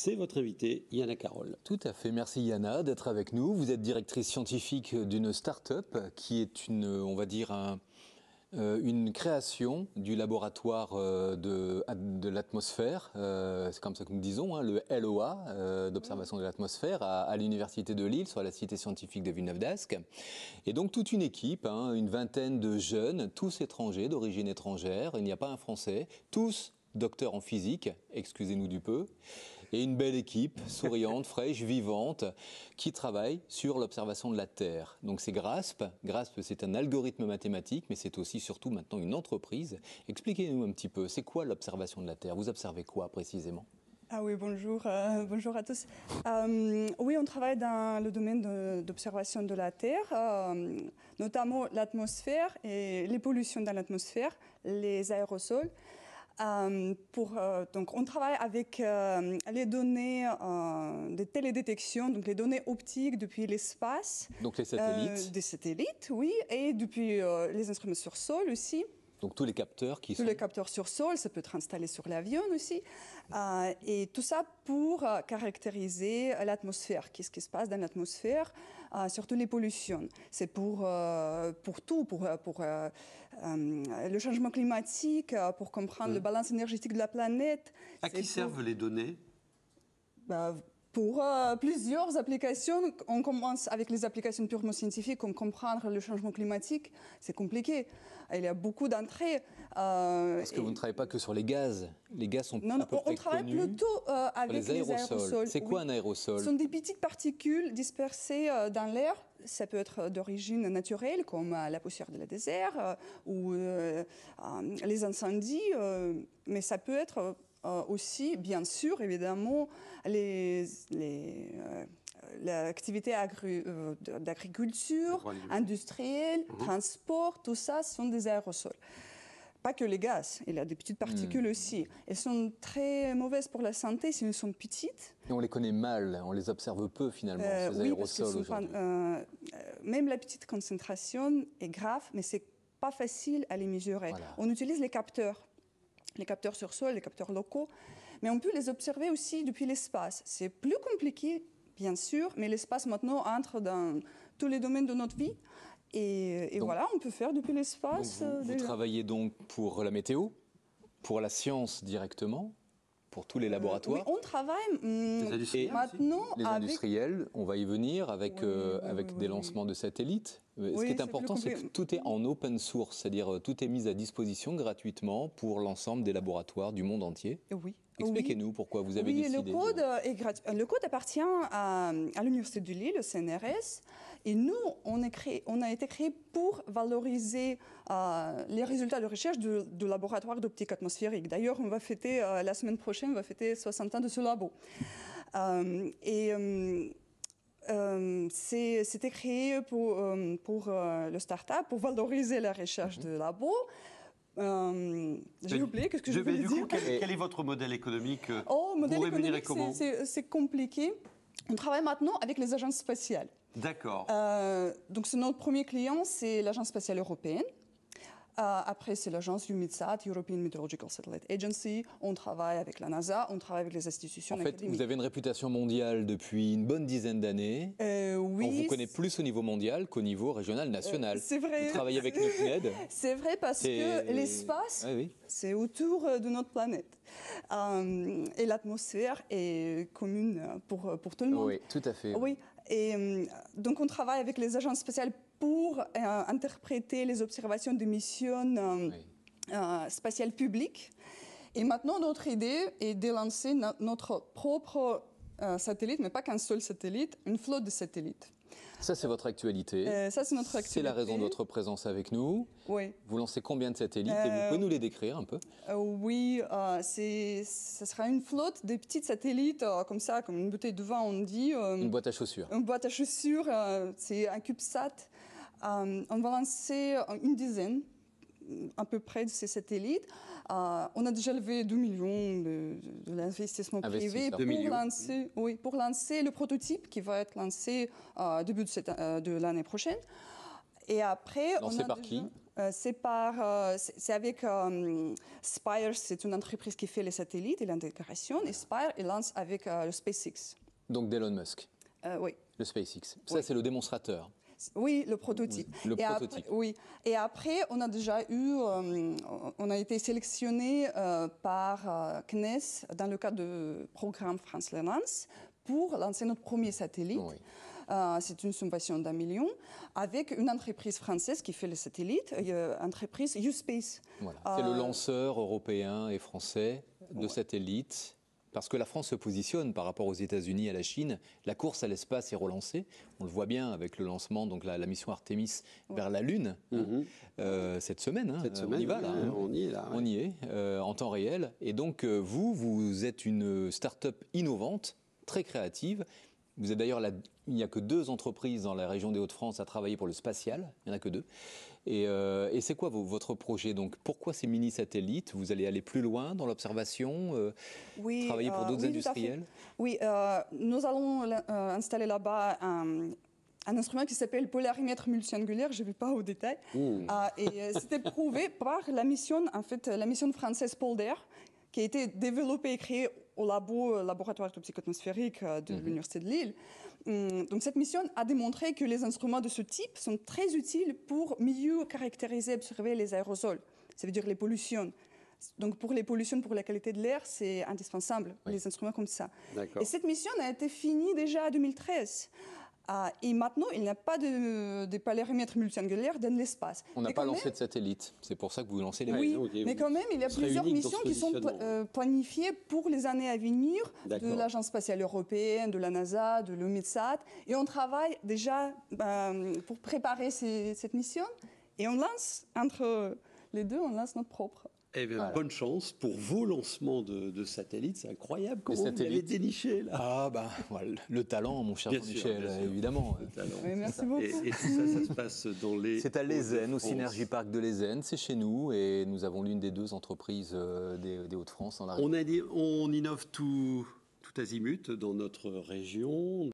c'est votre invitée, Yana Carole. Tout à fait, merci Yana d'être avec nous. Vous êtes directrice scientifique d'une start-up qui est on va dire, une création du laboratoire de l'atmosphère, c'est comme ça que nous disons, le LOA, d'observation de l'atmosphère, à l'Université de Lille, sur la cité scientifique de Villeneuve-d'Ascq. Et donc toute une équipe, une vingtaine de jeunes, tous étrangers, d'origine étrangère, il n'y a pas un Français, tous docteur en physique, excusez-nous du peu, et une belle équipe, souriante, fraîche, vivante, qui travaille sur l'observation de la Terre. Donc c'est GRASP. GRASP, c'est un algorithme mathématique, mais c'est aussi surtout maintenant une entreprise. Expliquez-nous un petit peu, c'est quoi l'observation de la Terre? Vous observez quoi précisément? Ah oui, bonjour, bonjour à tous. Oui, on travaille dans le domaine d'observation de la Terre, notamment l'atmosphère et les pollutions dans l'atmosphère, les aérosols. Donc on travaille avec les données de télédétection, donc les données optiques depuis l'espace. Donc les satellites. Des satellites, oui, et depuis les instruments sur sol aussi. Donc tous les capteurs qui sont... Tous les capteurs sur sol, ça peut être installé sur l'avion aussi. Et tout ça pour caractériser l'atmosphère, qu'est-ce qui se passe dans l'atmosphère, surtout les pollutions. C'est pour tout, pour le changement climatique, pour comprendre la balance énergétique de la planète. À qui servent les données? Pour plusieurs applications. On commence avec les applications purement scientifiques, comme comprendre le changement climatique. C'est compliqué. Il y a beaucoup d'entrées. Parce que vous ne travaillez pas que sur les gaz. Les gaz sont à peu près on travaille connus. plutôt avec les aérosols. C'est quoi un aérosol? Ce sont des petites particules dispersées dans l'air. Ça peut être d'origine naturelle, comme la poussière de la désert ou les incendies, mais ça peut être aussi, bien sûr, évidemment, l'activité d'agriculture, industrielle, transport, tout ça sont des aérosols. Pas que les gaz, il y a des petites particules aussi. Elles sont très mauvaises pour la santé si elles sont petites. Et on les connaît mal, on les observe peu finalement, ces aérosols aujourd'hui. Même la petite concentration est grave, mais c'est pas facile à les mesurer. Voilà. On utilise les capteurs sur sol, les capteurs locaux, mais on peut les observer aussi depuis l'espace. C'est plus compliqué, bien sûr, mais l'espace maintenant entre dans tous les domaines de notre vie. Et donc, voilà, on peut faire depuis l'espace. Vous travaillez donc pour la météo, pour la science directement, pour tous les laboratoires? Oui, on travaille maintenant les industriels, on va y venir avec, des lancements de satellites. Ce qui est important, c'est que tout est en open source, c'est-à-dire tout est mis à disposition gratuitement pour l'ensemble des laboratoires du monde entier. Oui. Expliquez-nous pourquoi vous avez décidé. Le code est gratuit. Le code appartient à l'Université de Lille, le CNRS, et nous, on a été créé pour valoriser les résultats de recherche du laboratoire d'optique atmosphérique. D'ailleurs, on va fêter, la semaine prochaine, on va fêter 60 ans de ce labo. C'était créé pour le start-up, pour valoriser la recherche de labo. J'ai oublié, qu'est-ce que je voulais dire? Quel est votre modèle économique? Modèle économique, c'est compliqué. On travaille maintenant avec les agences spatiales. D'accord. Donc notre premier client, c'est l'Agence spatiale européenne. Après, c'est l'agence EUMETSAT, European Meteorological Satellite Agency. On travaille avec la NASA, on travaille avec les institutions académiques. En fait, vous avez une réputation mondiale depuis une bonne dizaine d'années. Oui. On vous connaît plus au niveau mondial qu'au niveau régional, national. C'est vrai. Vous travaillez avec NICNED. C'est vrai parce que l'espace, c'est autour de notre planète. Et l'atmosphère est commune pour tout le monde. Oui, tout à fait. Oui. Et donc, on travaille avec les agences spatiales pour interpréter les observations de missions spatiales publiques. Et maintenant, notre idée est de lancer notre propre satellite, mais pas qu'un seul satellite, une flotte de satellites. Ça, c'est votre actualité. Ça, c'est notre actualité. C'est la raison de votre présence avec nous. Oui. Vous lancez combien de satellites et vous pouvez nous les décrire un peu? Oui, ce sera une flotte de petits satellites, comme ça, comme une bouteille de vin, on dit. Une boîte à chaussures. Une boîte à chaussures, c'est un CubeSat. On va lancer une dizaine à peu près de ces satellites. On a déjà levé 2 millions de l'investissement privé pour lancer le prototype qui va être lancé début de l'année prochaine. Et après, lancé par qui? C'est avec Spire, c'est une entreprise qui fait les satellites et l'intégration. Et Spire, il lance avec le SpaceX. Donc d'Elon Musk. Oui. Le SpaceX. Ça, c'est le démonstrateur. Oui, le prototype. Le prototype. Oui. Et après, on a déjà on a été sélectionné par CNES dans le cadre du programme France Relance pour lancer notre premier satellite. Oui. C'est une subvention d'1 million avec une entreprise française qui fait les satellites, entreprise U-Space. Voilà. C'est le lanceur européen et français de satellites. Parce que la France se positionne par rapport aux États-Unis et à la Chine. La course à l'espace est relancée. On le voit bien avec le lancement, donc la mission Artemis vers la Lune, cette semaine. On y va, là. On y est, là. On y est, en temps réel. Et donc, vous êtes une start-up innovante, très créative. Vous êtes d'ailleurs, il n'y a que 2 entreprises dans la région des Hauts-de-France à travailler pour le spatial. Il n'y en a que 2. Et c'est quoi votre projet? Donc, pourquoi ces mini-satellites? Vous allez aller plus loin dans l'observation, travailler pour d'autres industriels? Oui, nous allons installer là-bas un instrument qui s'appelle polarimètre multiangulaire, je ne vais pas au détail. Et c'était prouvé par la mission française Polder, qui a été développée et créée au laboratoire psychoatmosphérique de l'Université de Lille. Donc cette mission a démontré que les instruments de ce type sont très utiles pour mieux caractériser et observer les aérosols, ça veut dire les pollutions. Donc pour les pollutions, pour la qualité de l'air, c'est indispensable, les instruments comme ça. Et cette mission a été finie déjà en 2013. Et maintenant, il n'y a pas de polarimètre multiangulaire dans l'espace. On n'a pas lancé de satellite, c'est pour ça que vous lancez les... Oui, mais quand même, il y a plusieurs missions qui sont planifiées pour les années à venir de l'Agence spatiale européenne, de la NASA, de l'EUMETSAT. Et on travaille déjà pour préparer cette mission. Et on lance, entre les deux, on lance notre propre. Eh bien, bonne chance pour vos lancements de satellites. C'est incroyable comment vous avez déniché, là. Ah, bah, voilà, le talent, mon cher Jean-Michel, évidemment. Oui, merci beaucoup. Et tout ça, ça se passe dans les... C'est à Lézenne, au Synergie Park de Lézenne. C'est chez nous et nous avons l'une des 2 entreprises des Hauts-de-France dans la région. On innove tout azimut dans notre région.